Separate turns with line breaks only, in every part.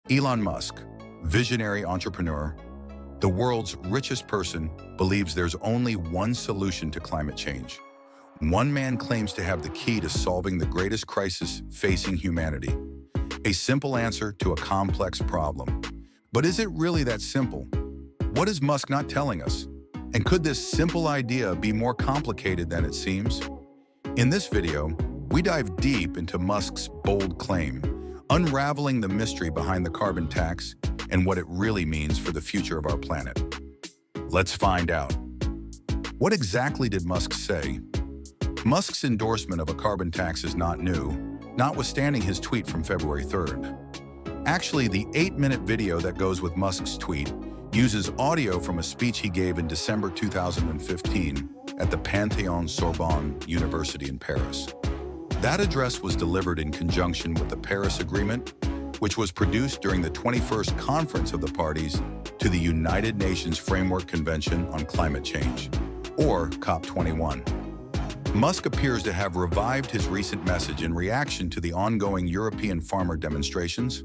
Elon Musk, visionary entrepreneur, the world's richest person, believes there's only one solution to climate change. One man claims to have the key to solving the greatest crisis facing humanity. A simple answer to a complex problem. But is it really that simple? What is Musk not telling us? And could this simple idea be more complicated than it seems? In this video, we dive deep into Musk's bold claim, unraveling the mystery behind the carbon tax and what it really means for the future of our planet. Let's find out. What exactly did Musk say? Musk's endorsement of a carbon tax is not new, notwithstanding his tweet from February 3rd. Actually, the 8-minute video that goes with Musk's tweet uses audio from a speech he gave in December 2015 at the Panthéon-Sorbonne University in Paris. That address was delivered in conjunction with the Paris Agreement, which was produced during the 21st Conference of the Parties to the United Nations Framework Convention on Climate Change, or COP21. Musk appears to have revived his recent message in reaction to the ongoing European farmer demonstrations.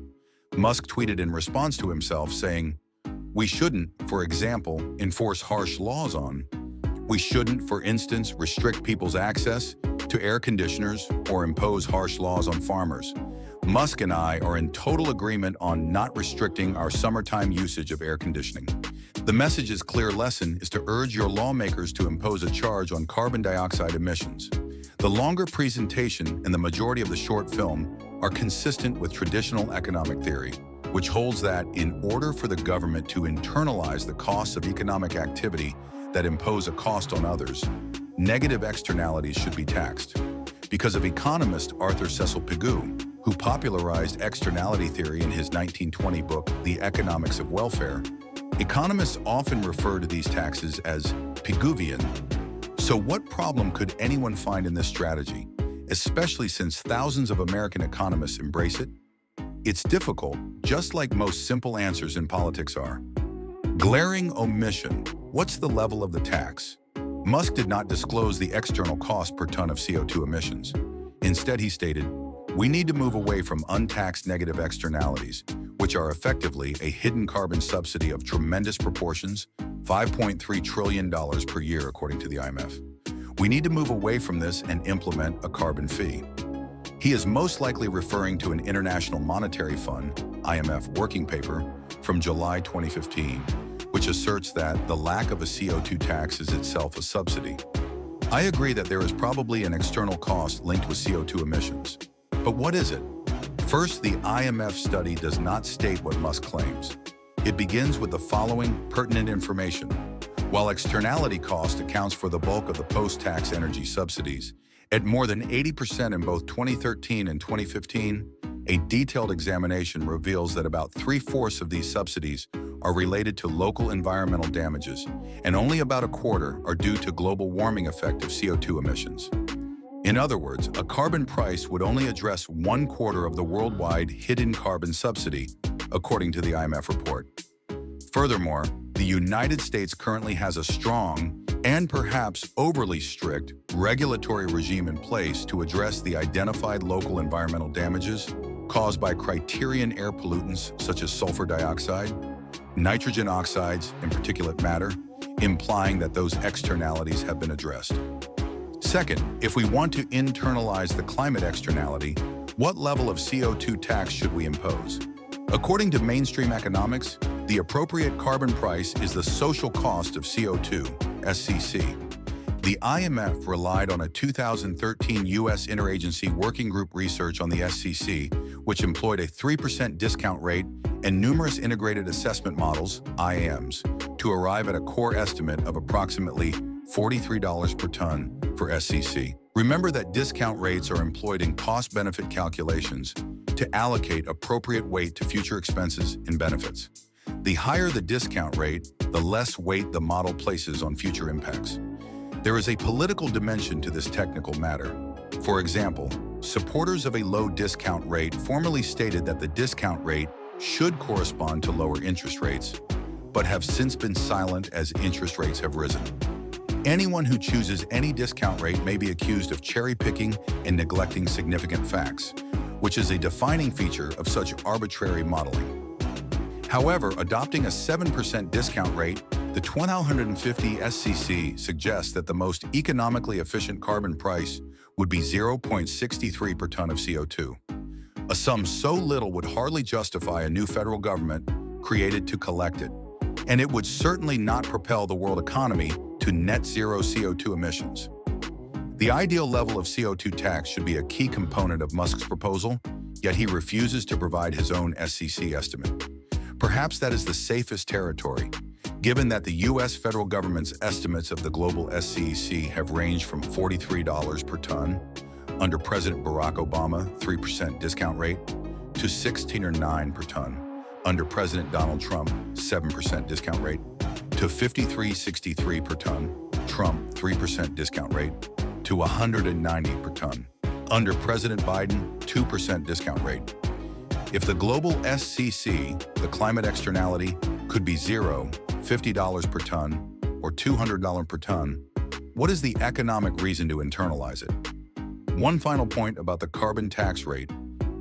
Musk tweeted in response to himself saying, "We shouldn't, for example, enforce harsh laws on. We shouldn't, for instance, restrict people's access to air conditioners or impose harsh laws on farmers. Musk and I are in total agreement on not restricting our summertime usage of air conditioning. The message's clear lesson is to urge your lawmakers to impose a charge on carbon dioxide emissions." The longer presentation and the majority of the short film are consistent with traditional economic theory, which holds that in order for the government to internalize the costs of economic activity that impose a cost on others, negative externalities should be taxed. Because of economist Arthur Cecil Pigou, who popularized externality theory in his 1920 book, The Economics of Welfare, economists often refer to these taxes as Pigouvian. So what problem could anyone find in this strategy, especially since thousands of American economists embrace it? It's difficult, just like most simple answers in politics are. Glaring omission. What's the level of the tax? Musk did not disclose the external cost per ton of CO2 emissions. Instead, he stated, "We need to move away from untaxed negative externalities, which are effectively a hidden carbon subsidy of tremendous proportions, $5.3 trillion per year, according to the IMF. We need to move away from this and implement a carbon fee." He is most likely referring to an International Monetary Fund, IMF, working paper from July 2015, which asserts that the lack of a CO2 tax is itself a subsidy. I agree that there is probably an external cost linked with CO2 emissions. But what is it? First, the IMF study does not state what Musk claims. It begins with the following pertinent information. While externality cost accounts for the bulk of the post-tax energy subsidies, at more than 80% in both 2013 and 2015, a detailed examination reveals that about 3/4 of these subsidies are related to local environmental damages, and only about a quarter are due to global warming effect of CO2 emissions. In other words, a carbon price would only address 1/4 of the worldwide hidden carbon subsidy, according to the IMF report. Furthermore, the United States currently has a strong and perhaps overly strict regulatory regime in place to address the identified local environmental damages caused by criterion air pollutants such as sulfur dioxide, nitrogen oxides, and particulate matter, implying that those externalities have been addressed. Second, if we want to internalize the climate externality, what level of CO2 tax should we impose? According to mainstream economics, the appropriate carbon price is the social cost of CO2, SCC. The IMF relied on a 2013 U.S. interagency working group research on the SCC, which employed a 3% discount rate and numerous integrated assessment models, IAMs, to arrive at a core estimate of approximately $43 per ton for SCC. Remember that discount rates are employed in cost-benefit calculations to allocate appropriate weight to future expenses and benefits. The higher the discount rate, the less weight the model places on future impacts. There is a political dimension to this technical matter. For example, supporters of a low discount rate formerly stated that the discount rate should correspond to lower interest rates, but have since been silent as interest rates have risen. Anyone who chooses any discount rate may be accused of cherry-picking and neglecting significant facts, which is a defining feature of such arbitrary modeling. However, adopting a 7% discount rate, the 2150 SCC suggests that the most economically efficient carbon price would be 0.63 per ton of CO2. A sum so little would hardly justify a new federal government created to collect it, and it would certainly not propel the world economy to net zero CO2 emissions. The ideal level of CO2 tax should be a key component of Musk's proposal, yet he refuses to provide his own SCC estimate. Perhaps that is the safest territory, given that the U.S. federal government's estimates of the global SCC have ranged from $43 per ton under President Barack Obama 3% discount rate to $16 or $9 per ton under President Donald Trump 7% discount rate to $53.63 per ton Trump 3% discount rate to $190 per ton under President Biden 2% discount rate. If the global SCC, the climate externality, could be zero, $50 per ton, or $200 per ton, what is the economic reason to internalize it? One final point about the carbon tax rate.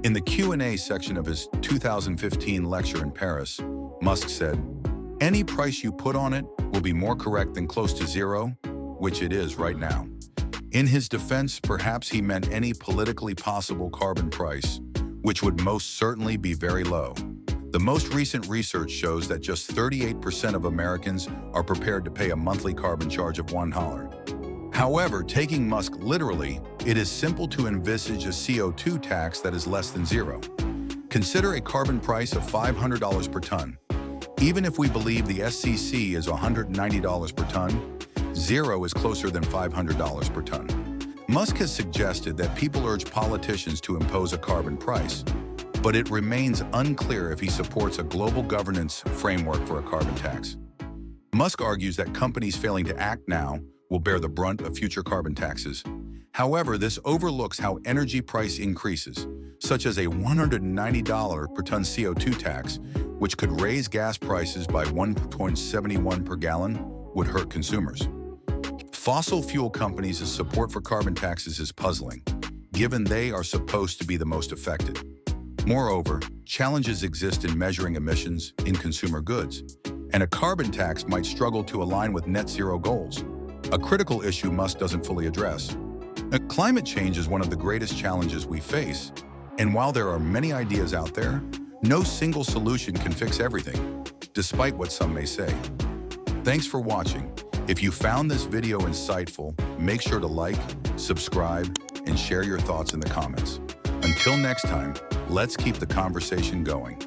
In the Q&A section of his 2015 lecture in Paris, Musk said, "Any price you put on it will be more correct than close to zero," which it is right now. In his defense, perhaps he meant any politically possible carbon price, which would most certainly be very low. The most recent research shows that just 38% of Americans are prepared to pay a monthly carbon charge of $1. However, taking Musk literally, it is simple to envisage a CO2 tax that is less than zero. Consider a carbon price of $500 per ton. Even if we believe the SCC is $190 per ton, zero is closer than $500 per ton. Musk has suggested that people urge politicians to impose a carbon price, but it remains unclear if he supports a global governance framework for a carbon tax. Musk argues that companies failing to act now will bear the brunt of future carbon taxes. However, this overlooks how energy price increases, such as a $190 per ton CO2 tax, which could raise gas prices by 1.71 per gallon, would hurt consumers. Fossil fuel companies' support for carbon taxes is puzzling, given they are supposed to be the most affected. Moreover, challenges exist in measuring emissions in consumer goods, and a carbon tax might struggle to align with net zero goals, a critical issue Musk doesn't fully address. Climate change is one of the greatest challenges we face, and while there are many ideas out there, no single solution can fix everything, despite what some may say. Thanks for watching. If you found this video insightful, make sure to like, subscribe, and share your thoughts in the comments. Until next time, let's keep the conversation going.